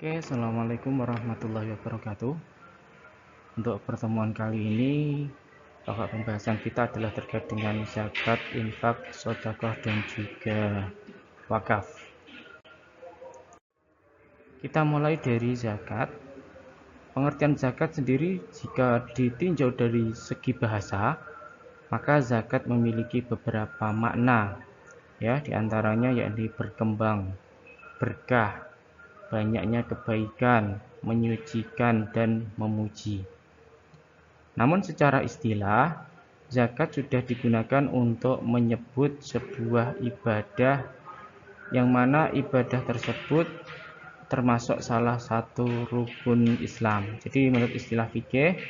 Oke, assalamualaikum warahmatullahi wabarakatuh. Untuk pertemuan kali ini, pokok pembahasan kita adalah terkait dengan zakat, infak, sedekah, dan juga wakaf. Kita mulai dari zakat. Pengertian zakat sendiri, jika ditinjau dari segi bahasa, maka zakat memiliki beberapa makna, ya, diantaranya yakni berkembang, berkah, banyaknya kebaikan, menyucikan, dan memuji. Namun secara istilah, zakat sudah digunakan untuk menyebut sebuah ibadah yang mana ibadah tersebut termasuk salah satu rukun Islam. Jadi menurut istilah fikih,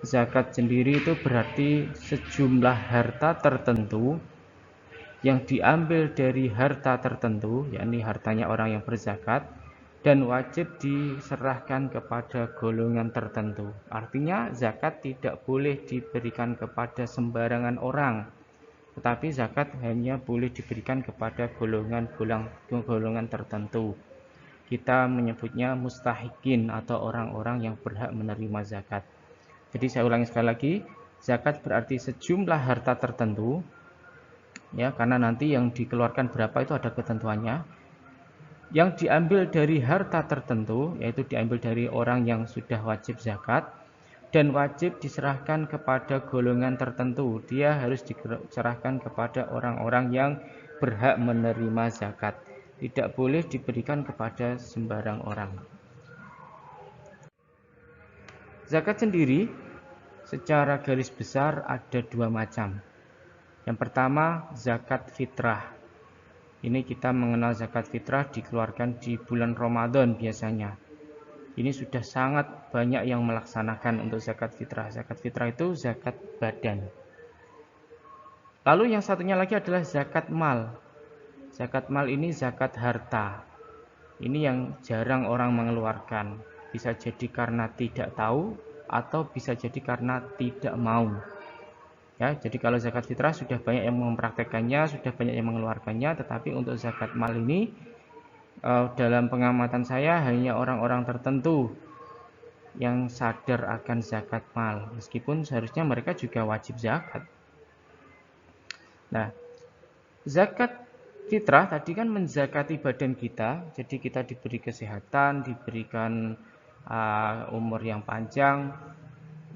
zakat sendiri itu berarti sejumlah harta tertentu yang diambil dari harta tertentu, yakni hartanya orang yang berzakat, dan wajib diserahkan kepada golongan tertentu. Artinya zakat tidak boleh diberikan kepada sembarangan orang, tetapi zakat hanya boleh diberikan kepada golongan tertentu. Kita menyebutnya mustahikin atau orang-orang yang berhak menerima zakat. Jadi saya ulangi sekali lagi, zakat berarti sejumlah harta tertentu, ya, karena nanti yang dikeluarkan berapa itu ada ketentuannya, yang diambil dari harta tertentu, yaitu diambil dari orang yang sudah wajib zakat dan wajib diserahkan kepada golongan tertentu. Dia harus diserahkan kepada orang-orang yang berhak menerima zakat, tidak boleh diberikan kepada sembarang orang. Zakat sendiri secara garis besar ada dua macam. Yang pertama, zakat fitrah. Ini kita mengenal zakat fitrah dikeluarkan di bulan Ramadan biasanya. Ini sudah sangat banyak yang melaksanakan untuk zakat fitrah. Zakat fitrah itu zakat badan. Lalu yang satunya lagi adalah zakat mal. Zakat mal ini zakat harta. Ini yang jarang orang mengeluarkan. Bisa jadi karena tidak tahu atau bisa jadi karena tidak mau. Ya, jadi kalau zakat fitrah sudah banyak yang mempraktekannya, sudah banyak yang mengeluarkannya, tetapi untuk zakat mal ini dalam pengamatan saya hanya orang-orang tertentu yang sadar akan zakat mal, meskipun seharusnya mereka juga wajib zakat. Nah, zakat fitrah tadi kan menzakati badan kita, jadi kita diberi kesehatan, diberikan umur yang panjang,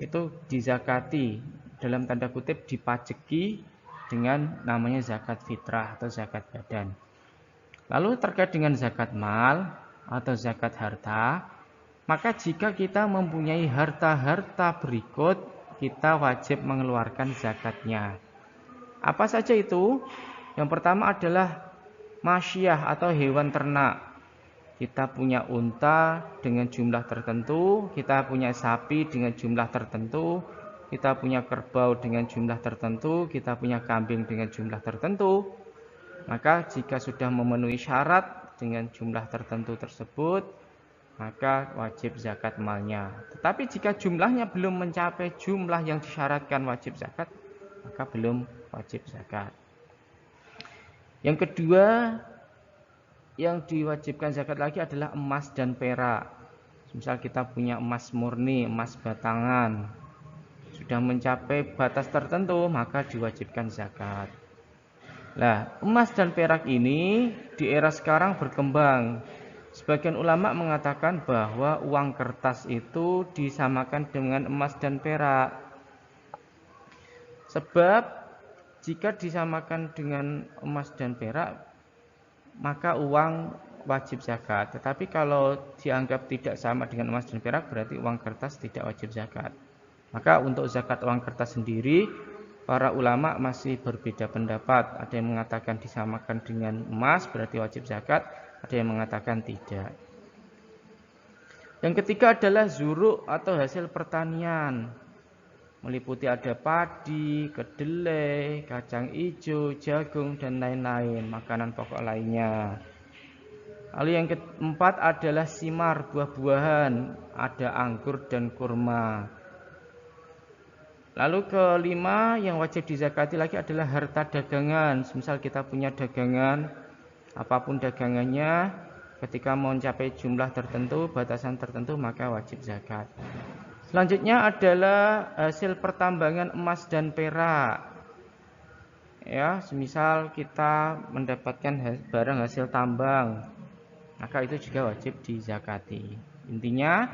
itu dizakati, dalam tanda kutip dipajeki dengan namanya zakat fitrah atau zakat badan. Lalu terkait dengan zakat mal atau zakat harta, maka jika kita mempunyai harta-harta berikut, kita wajib mengeluarkan zakatnya. Apa saja itu? Yang pertama adalah masyiyah atau hewan ternak. Kita punya unta dengan jumlah tertentu, kita punya sapi dengan jumlah tertentu, kita punya kerbau dengan jumlah tertentu, kita punya kambing dengan jumlah tertentu. Maka jika sudah memenuhi syarat dengan jumlah tertentu tersebut, maka wajib zakat malnya. Tetapi jika jumlahnya belum mencapai jumlah yang disyaratkan wajib zakat, maka belum wajib zakat. Yang kedua yang diwajibkan zakat lagi adalah emas dan perak. Misal kita punya emas murni, emas batangan, sudah mencapai batas tertentu, maka diwajibkan zakat. Nah, emas dan perak ini di era sekarang berkembang. Sebagian ulama mengatakan bahwa uang kertas itu disamakan dengan emas dan perak. Sebab jika disamakan dengan emas dan perak, maka uang wajib zakat. Tetapi kalau dianggap tidak sama dengan emas dan perak, berarti uang kertas tidak wajib zakat. Maka untuk zakat uang kertas sendiri, para ulama masih berbeda pendapat. Ada yang mengatakan disamakan dengan emas, berarti wajib zakat. Ada yang mengatakan tidak. Yang ketiga adalah zuruk atau hasil pertanian. Meliputi ada padi, kedelai, kacang hijau, jagung, dan lain-lain, makanan pokok lainnya. Lalu yang keempat adalah simar, buah-buahan, ada anggur dan kurma. Lalu kelima yang wajib dizakati lagi adalah harta dagangan. Misal kita punya dagangan, apapun dagangannya, ketika mencapai jumlah tertentu, batasan tertentu, maka wajib zakat. Selanjutnya adalah hasil pertambangan emas dan perak. Ya, semisal kita mendapatkan barang hasil tambang, maka itu juga wajib dizakati. Intinya,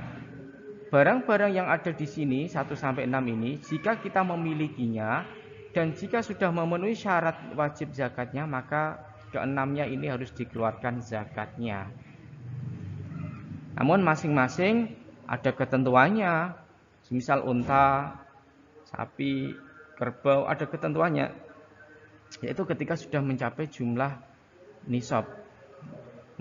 barang-barang yang ada di sini 1 sampai 6 ini, jika kita memilikinya dan jika sudah memenuhi syarat wajib zakatnya, maka keenamnya ini harus dikeluarkan zakatnya. Namun masing-masing ada ketentuannya. Misal unta, sapi, kerbau, ada ketentuannya. Yaitu ketika sudah mencapai jumlah nisab.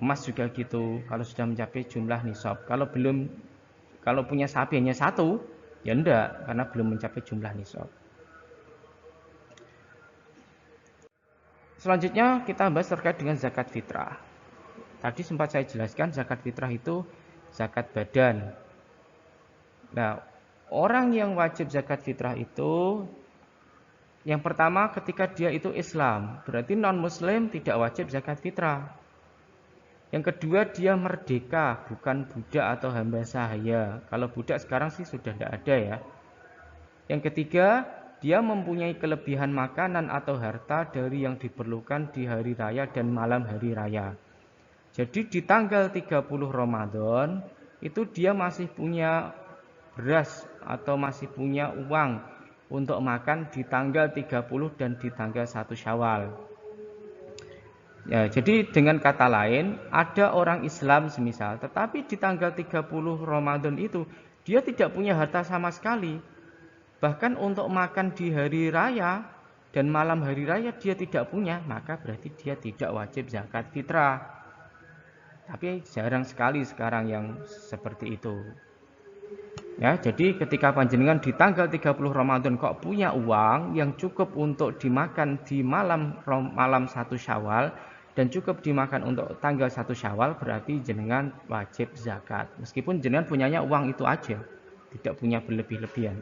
Emas juga gitu, kalau sudah mencapai jumlah nisab. Kalau punya sapi hanya 1, ya enggak, karena belum mencapai jumlah nisab. Selanjutnya kita bahas terkait dengan zakat fitrah. Tadi sempat saya jelaskan zakat fitrah itu zakat badan. Nah, orang yang wajib zakat fitrah itu yang pertama ketika dia itu Islam, berarti non-muslim tidak wajib zakat fitrah. Yang kedua dia merdeka, bukan budak atau hamba sahaya. Kalau budak sekarang sih sudah tidak ada ya. Yang ketiga, dia mempunyai kelebihan makanan atau harta dari yang diperlukan di hari raya dan malam hari raya. Jadi di tanggal 30 Ramadan itu dia masih punya beras atau masih punya uang untuk makan di tanggal 30 dan di tanggal 1 Syawal. Ya, jadi dengan kata lain, ada orang Islam semisal, tetapi di tanggal 30 Ramadan itu dia tidak punya harta sama sekali. Bahkan untuk makan di hari raya dan malam hari raya dia tidak punya, maka berarti dia tidak wajib zakat fitrah. Tapi jarang sekali sekarang yang seperti itu. Ya, jadi ketika panjenengan di tanggal 30 Ramadan kok punya uang yang cukup untuk dimakan di malam 1 Syawal dan cukup dimakan untuk tanggal 1 Syawal, berarti jenengan wajib zakat. Meskipun jenengan punyanya uang itu aja, tidak punya berlebih-lebihan.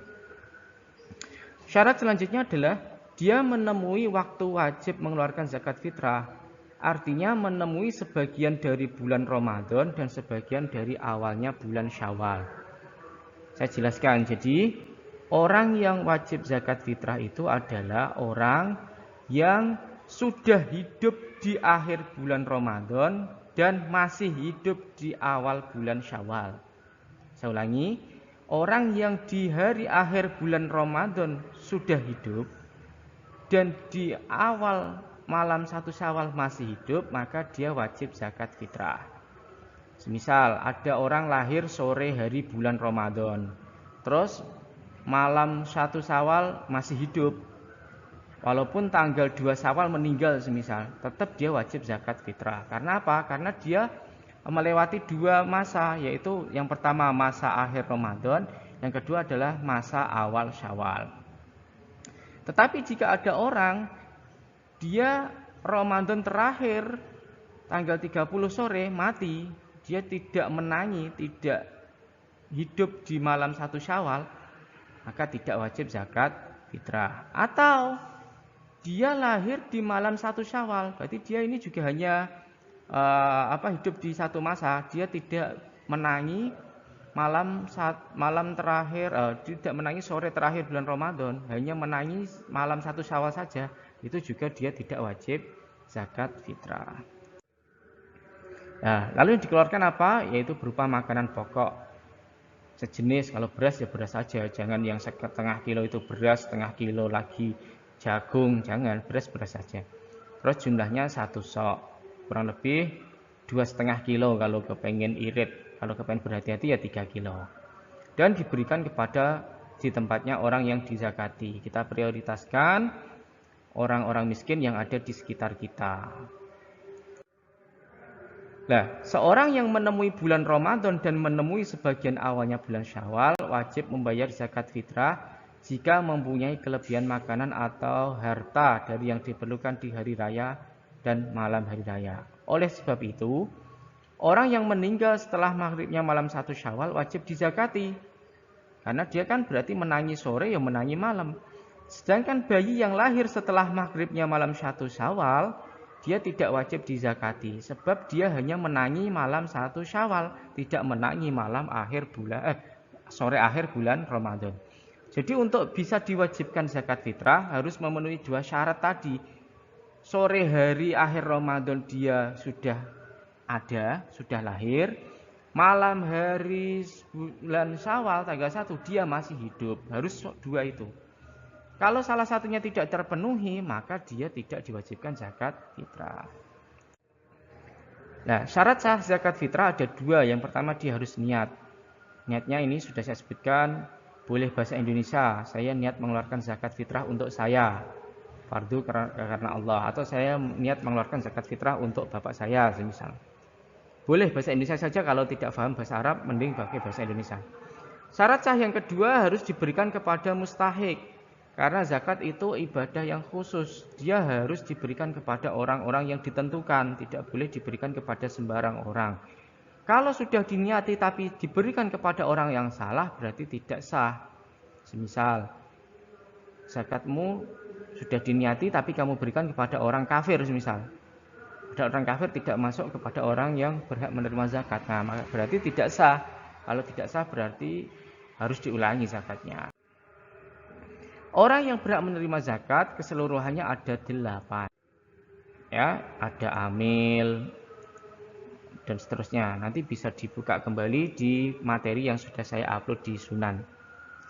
Syarat selanjutnya adalah dia menemui waktu wajib mengeluarkan zakat fitrah. Artinya menemui sebagian dari bulan Ramadan dan sebagian dari awalnya bulan Syawal. Saya jelaskan, jadi orang yang wajib zakat fitrah itu adalah orang yang sudah hidup di akhir bulan Ramadan dan masih hidup di awal bulan Syawal. Saya ulangi, orang yang di hari akhir bulan Ramadan sudah hidup dan di awal malam 1 Syawal masih hidup, maka dia wajib zakat fitrah. Semisal ada orang lahir sore hari bulan Ramadan, terus malam 1 Syawal masih hidup, walaupun tanggal 2 Syawal meninggal semisal, tetap dia wajib zakat fitrah. Karena apa? Karena dia melewati 2 masa, yaitu yang pertama masa akhir Ramadan, yang kedua adalah masa awal Syawal. Tetapi jika ada orang dia Ramadan terakhir tanggal 30 sore mati, dia tidak menangi, tidak hidup di malam 1 Syawal, maka tidak wajib zakat fitrah. Atau dia lahir di malam 1 Syawal, berarti dia ini juga hanya hidup di satu masa, dia tidak menangi malam terakhir, tidak menangi sore terakhir bulan Ramadan, hanya menangi malam 1 Syawal saja, itu juga dia tidak wajib zakat fitrah. Nah, lalu yang dikeluarkan apa? Yaitu berupa makanan pokok sejenis. Kalau beras ya beras saja, jangan yang setengah kilo itu beras, setengah kilo lagi jagung, jangan, beras saja. Terus jumlahnya 1 sok, kurang lebih 2,5 kilo kalau kepengen irit, kalau kepengen berhati-hati ya 3 kilo. Dan diberikan kepada di tempatnya orang yang dizakati. Kita prioritaskan orang-orang miskin yang ada di sekitar kita. Nah, seorang yang menemui bulan Ramadan dan menemui sebagian awalnya bulan Syawal wajib membayar zakat fitrah jika mempunyai kelebihan makanan atau harta dari yang diperlukan di hari raya dan malam hari raya. Oleh sebab itu, orang yang meninggal setelah maghribnya malam 1 Syawal wajib dizakati. Karena dia kan berarti menangi sore ya menangi malam. Sedangkan bayi yang lahir setelah maghribnya malam 1 Syawal dia tidak wajib dizakati sebab dia hanya menangi malam 1 Syawal, tidak menangi malam sore akhir bulan Ramadan. Jadi untuk bisa diwajibkan zakat fitrah harus memenuhi 2 syarat tadi. Sore hari akhir Ramadan dia sudah ada, sudah lahir. Malam hari bulan Syawal tanggal 1 dia masih hidup. Harus 2 itu. Kalau salah satunya tidak terpenuhi, maka dia tidak diwajibkan zakat fitrah. Nah, syarat sah zakat fitrah ada 2. Yang pertama dia harus niat. Niatnya ini sudah saya sebutkan, boleh bahasa Indonesia. Saya niat mengeluarkan zakat fitrah untuk saya. Fardu karena Allah, atau saya niat mengeluarkan zakat fitrah untuk bapak saya semisal. Boleh bahasa Indonesia saja, kalau tidak paham bahasa Arab mending pakai bahasa Indonesia. Syarat sah yang kedua harus diberikan kepada mustahik. Karena zakat itu ibadah yang khusus, dia harus diberikan kepada orang-orang yang ditentukan, tidak boleh diberikan kepada sembarang orang. Kalau sudah diniati tapi diberikan kepada orang yang salah berarti tidak sah. Semisal zakatmu sudah diniati tapi kamu berikan kepada orang kafir semisal. Ada orang kafir tidak masuk kepada orang yang berhak menerima zakat. Nah, maka berarti tidak sah. Kalau tidak sah berarti harus diulangi zakatnya. Orang yang berhak menerima zakat keseluruhannya ada 8. Ya, ada amil dan seterusnya. Nanti bisa dibuka kembali di materi yang sudah saya upload di Sunan.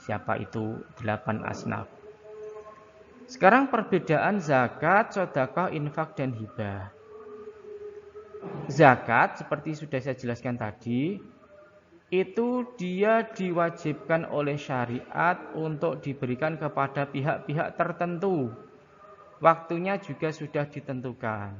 Siapa itu 8 asnaf. Sekarang perbedaan zakat, sedekah, infak, dan hibah. Zakat, seperti sudah saya jelaskan tadi, itu dia diwajibkan oleh syariat untuk diberikan kepada pihak-pihak tertentu. Waktunya juga sudah ditentukan.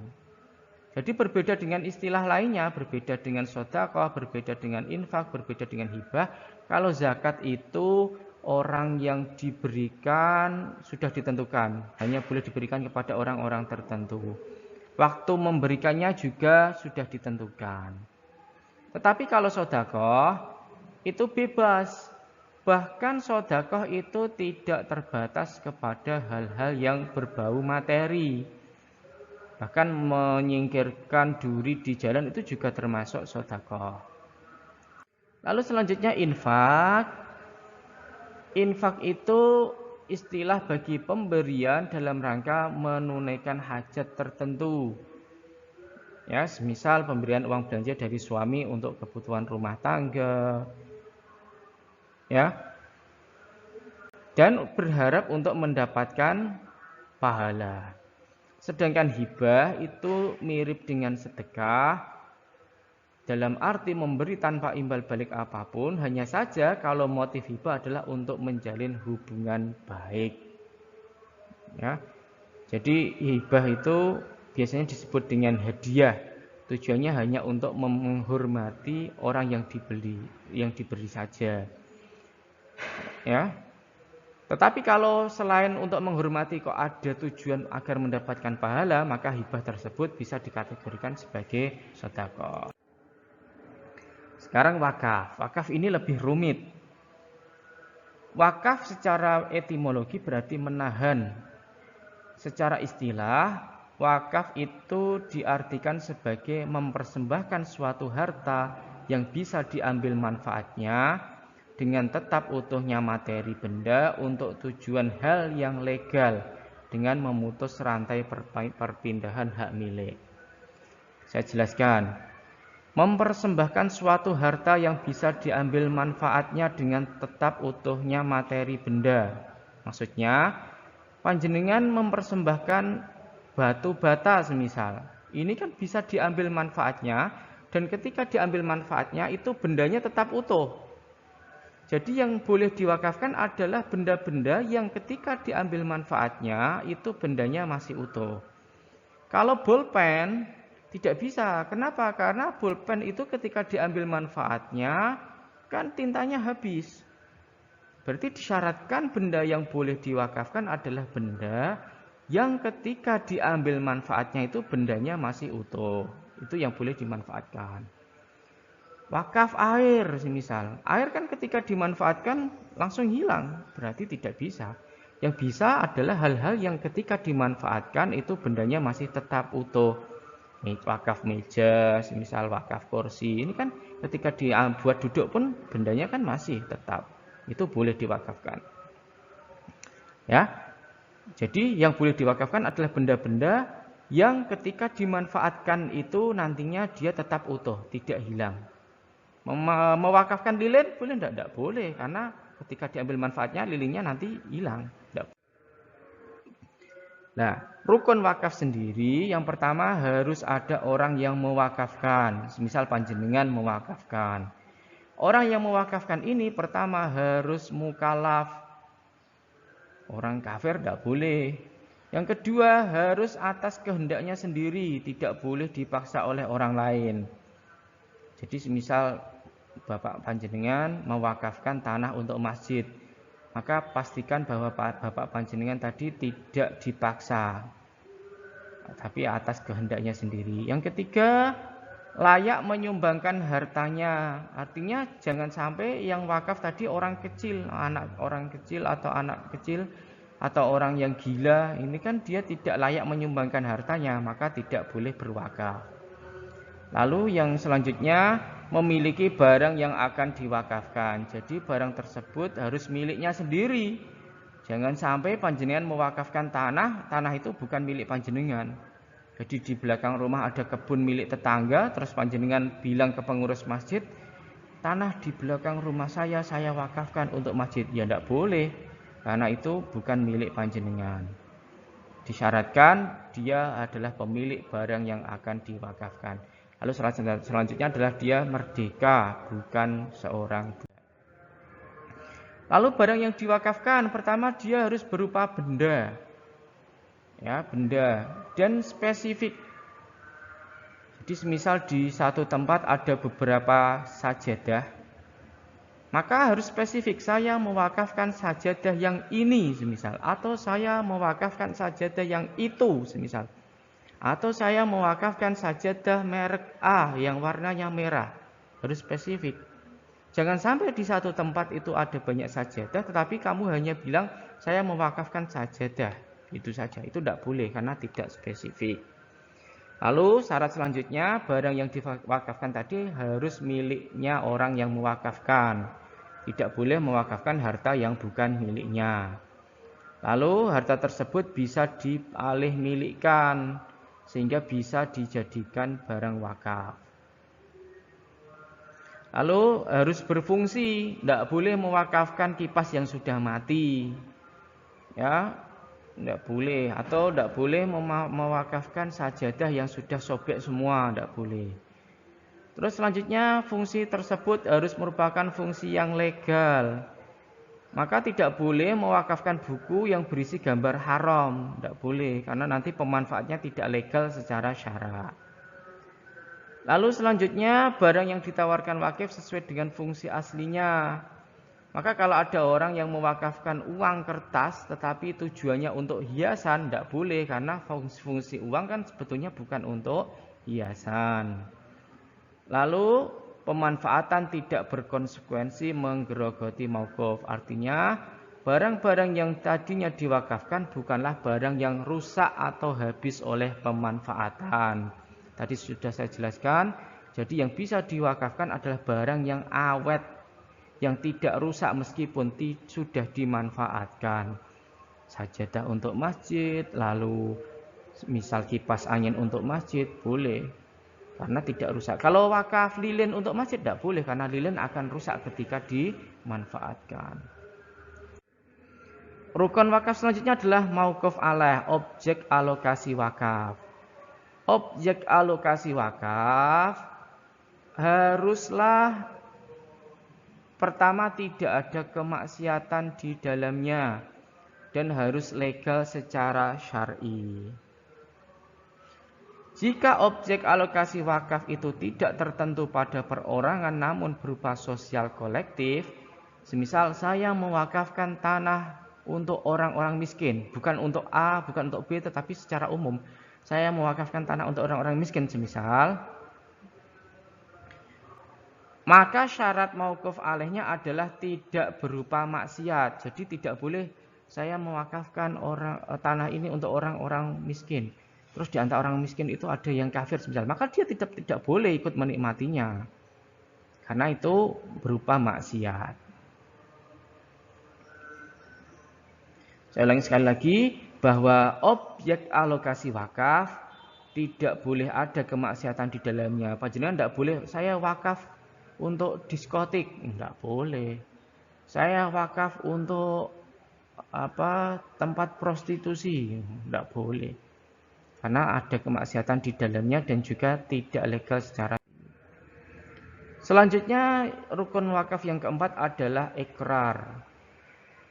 Jadi berbeda dengan istilah lainnya, berbeda dengan sedekah, berbeda dengan infak, berbeda dengan hibah. Kalau zakat itu orang yang diberikan sudah ditentukan, hanya boleh diberikan kepada orang-orang tertentu. Waktu memberikannya juga sudah ditentukan. Tetapi kalau sedekah itu bebas. Bahkan sedekah itu tidak terbatas kepada hal-hal yang berbau materi. Bahkan menyingkirkan duri di jalan itu juga termasuk sedekah. Lalu selanjutnya infak. Infak itu istilah bagi pemberian dalam rangka menunaikan hajat tertentu. Ya, semisal pemberian uang belanja dari suami untuk kebutuhan rumah tangga. Ya. Dan berharap untuk mendapatkan pahala. Sedangkan hibah itu mirip dengan sedekah. Dalam arti memberi tanpa imbal balik apapun, hanya saja kalau motif hibah adalah untuk menjalin hubungan baik. Ya. Jadi hibah itu biasanya disebut dengan hadiah. Tujuannya hanya untuk menghormati orang yang diberi saja. Ya. Tetapi kalau selain untuk menghormati kok ada tujuan agar mendapatkan pahala, maka hibah tersebut bisa dikategorikan sebagai sedekah. Sekarang wakaf. Wakaf ini lebih rumit. Wakaf secara etimologi berarti menahan. Secara istilah, wakaf itu diartikan sebagai mempersembahkan suatu harta yang bisa diambil manfaatnya dengan tetap utuhnya materi benda untuk tujuan hal yang legal dengan memutus rantai perpindahan hak milik. Saya jelaskan. Mempersembahkan suatu harta yang bisa diambil manfaatnya dengan tetap utuhnya materi benda. Maksudnya, panjenengan mempersembahkan batu bata semisal. Ini kan bisa diambil manfaatnya, dan ketika diambil manfaatnya itu bendanya tetap utuh. Jadi yang boleh diwakafkan adalah benda-benda yang ketika diambil manfaatnya itu bendanya masih utuh. Kalau bolpen tidak bisa. Kenapa? Karena bolpen itu ketika diambil manfaatnya kan tintanya habis. Berarti disyaratkan benda yang boleh diwakafkan adalah benda yang ketika diambil manfaatnya itu bendanya masih utuh. Itu yang boleh dimanfaatkan. Wakaf air semisal. Air kan ketika dimanfaatkan langsung hilang. Berarti tidak bisa. Yang bisa adalah hal-hal yang ketika dimanfaatkan itu bendanya masih tetap utuh. Wakaf meja, misal wakaf kursi, ini kan ketika dibuat duduk pun bendanya kan masih tetap. Itu boleh diwakafkan. Ya. Jadi yang boleh diwakafkan adalah benda-benda yang ketika dimanfaatkan itu nantinya dia tetap utuh, tidak hilang. Mewakafkan lilin boleh enggak? Enggak boleh, karena ketika diambil manfaatnya lilinnya nanti hilang. Nah, rukun wakaf sendiri yang pertama harus ada orang yang mewakafkan. Misal panjenengan mewakafkan. Orang yang mewakafkan ini pertama harus mukalaf. Orang kafir tidak boleh. Yang kedua harus atas kehendaknya sendiri, tidak boleh dipaksa oleh orang lain. Jadi misal Bapak panjenengan mewakafkan tanah untuk masjid, maka pastikan bahwa Bapak panjenengan tadi tidak dipaksa, tapi atas kehendaknya sendiri. Yang ketiga, layak menyumbangkan hartanya. Artinya jangan sampai yang wakaf tadi orang kecil, anak orang kecil atau anak kecil atau orang yang gila, ini kan dia tidak layak menyumbangkan hartanya, maka tidak boleh berwakaf. Lalu yang selanjutnya, memiliki barang yang akan diwakafkan. Jadi barang tersebut harus miliknya sendiri. Jangan sampai panjenengan mewakafkan tanah itu bukan milik panjenengan. Jadi di belakang rumah ada kebun milik tetangga, terus panjenengan bilang ke pengurus masjid, tanah di belakang rumah saya wakafkan untuk masjid. Ya tidak boleh, karena itu bukan milik panjenengan. Disyaratkan dia adalah pemilik barang yang akan diwakafkan. Lalu selanjutnya adalah dia merdeka, bukan seorang budak. Lalu barang yang diwakafkan, pertama dia harus berupa benda. Ya, benda dan spesifik. Jadi semisal di satu tempat ada beberapa sajadah, maka harus spesifik, saya mewakafkan sajadah yang ini semisal, atau saya mewakafkan sajadah yang itu semisal. Atau saya mewakafkan sajadah merek A yang warnanya merah. Harus spesifik. Jangan sampai di satu tempat itu ada banyak sajadah, tetapi kamu hanya bilang saya mewakafkan sajadah. Itu saja. Itu tidak boleh karena tidak spesifik. Lalu syarat selanjutnya, barang yang diwakafkan tadi harus miliknya orang yang mewakafkan. Tidak boleh mewakafkan harta yang bukan miliknya. Lalu harta tersebut bisa dialih milikkan, sehingga bisa dijadikan barang wakaf. Lalu harus berfungsi, tidak boleh mewakafkan kipas yang sudah mati. Ya, tidak boleh. Atau tidak boleh mewakafkan sajadah yang sudah sobek semua, tidak boleh. Terus selanjutnya fungsi tersebut harus merupakan fungsi yang legal. Maka tidak boleh mewakafkan buku yang berisi gambar haram. Tidak boleh, karena nanti pemanfaatnya tidak legal secara syara. Lalu selanjutnya, barang yang ditawarkan wakif sesuai dengan fungsi aslinya. Maka kalau ada orang yang mewakafkan uang kertas, tetapi tujuannya untuk hiasan, tidak boleh, karena fungsi uang kan sebetulnya bukan untuk hiasan. Lalu pemanfaatan tidak berkonsekuensi menggerogoti mauquf. Artinya barang-barang yang tadinya diwakafkan bukanlah barang yang rusak atau habis oleh pemanfaatan. Tadi sudah saya jelaskan. Jadi yang bisa diwakafkan adalah barang yang awet, yang tidak rusak meskipun sudah dimanfaatkan. Sajadah untuk masjid, lalu misal kipas angin untuk masjid, boleh. Karena tidak rusak. Kalau wakaf lilin untuk masjid tidak boleh, karena lilin akan rusak ketika dimanfaatkan. Rukun wakaf selanjutnya adalah mauquf alaih, objek alokasi wakaf. Objek alokasi wakaf haruslah pertama tidak ada kemaksiatan di dalamnya dan harus legal secara syar'i. Jika objek alokasi wakaf itu tidak tertentu pada perorangan namun berupa sosial kolektif, semisal saya mewakafkan tanah untuk orang-orang miskin, bukan untuk A, bukan untuk B, tetapi secara umum. Saya mewakafkan tanah untuk orang-orang miskin semisal, maka syarat mauquf alaihnya adalah tidak berupa maksiat. Jadi tidak boleh saya mewakafkan tanah ini untuk orang-orang miskin. Terus di antara orang miskin itu ada yang kafir misalnya, maka dia tidak boleh ikut menikmatinya. Karena itu berupa maksiat. Saya ulangi sekali lagi bahwa objek alokasi wakaf tidak boleh ada kemaksiatan di dalamnya. Panjenengan tidak boleh saya wakaf untuk diskotik, tidak boleh. Saya wakaf untuk tempat prostitusi, tidak boleh. Karena ada kemaksiatan di dalamnya dan juga tidak legal secara. Selanjutnya rukun wakaf yang keempat adalah ikrar.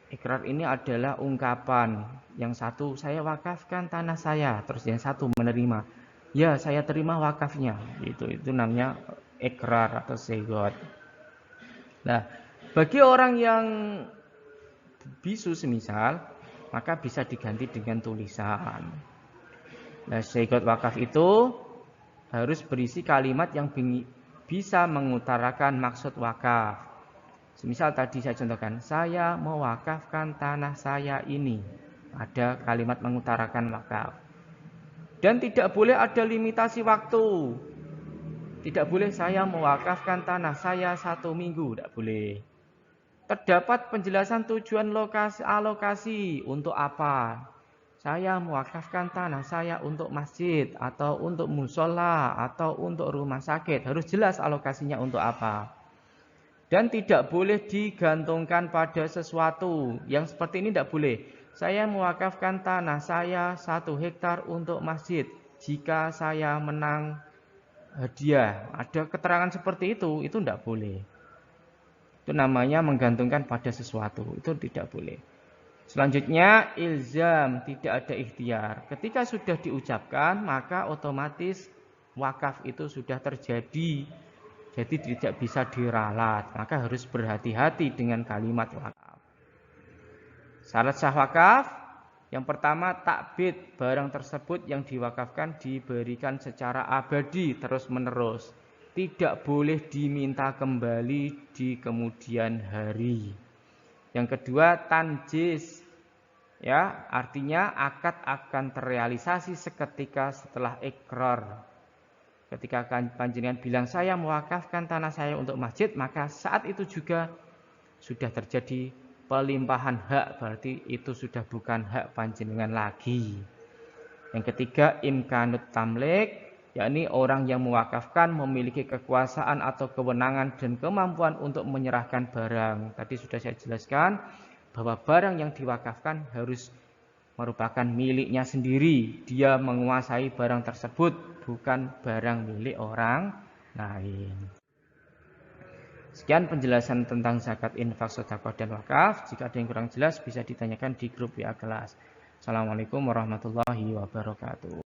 Ikrar ini adalah ungkapan. Yang satu, saya wakafkan tanah saya. Terus yang satu menerima. Ya, saya terima wakafnya. Itu namanya ikrar atau segot. Nah, bagi orang yang bisu semisal, maka bisa diganti dengan tulisan. Nah, segot wakaf itu harus berisi kalimat yang bisa mengutarakan maksud wakaf. Semisal tadi saya contohkan, saya mewakafkan tanah saya ini. Ada kalimat mengutarakan wakaf. Dan tidak boleh ada limitasi waktu. Tidak boleh saya mewakafkan tanah saya 1 minggu. Tidak boleh. Terdapat penjelasan tujuan alokasi untuk apa. Saya mewakafkan tanah saya untuk masjid, atau untuk musola, atau untuk rumah sakit. Harus jelas alokasinya untuk apa. Dan tidak boleh digantungkan pada sesuatu. Yang seperti ini tidak boleh. Saya mewakafkan tanah saya 1 hektar untuk masjid. Jika saya menang hadiah. Ada keterangan seperti itu tidak boleh. Itu namanya menggantungkan pada sesuatu. Itu tidak boleh. Selanjutnya ilzam, tidak ada ikhtiar. Ketika sudah diucapkan, maka otomatis wakaf itu sudah terjadi. Jadi tidak bisa diralat, maka harus berhati-hati dengan kalimat wakaf. Syarat sah wakaf, yang pertama takbid, barang tersebut yang diwakafkan diberikan secara abadi terus menerus. Tidak boleh diminta kembali di kemudian hari. Yang kedua tanjis, ya artinya akad akan terrealisasi seketika setelah ikrar. Ketika panjenengan bilang saya mewakafkan tanah saya untuk masjid, maka saat itu juga sudah terjadi pelimpahan hak, berarti itu sudah bukan hak panjenengan lagi. Yang ketiga imkanut tamlik, yakni orang yang mewakafkan memiliki kekuasaan atau kewenangan dan kemampuan untuk menyerahkan barang. Tadi sudah saya jelaskan bahwa barang yang diwakafkan harus merupakan miliknya sendiri. Dia menguasai barang tersebut, bukan barang milik orang lain. Sekian penjelasan tentang zakat, infak, sedekah, dan wakaf. Jika ada yang kurang jelas bisa ditanyakan di grup WA kelas. Assalamualaikum warahmatullahi wabarakatuh.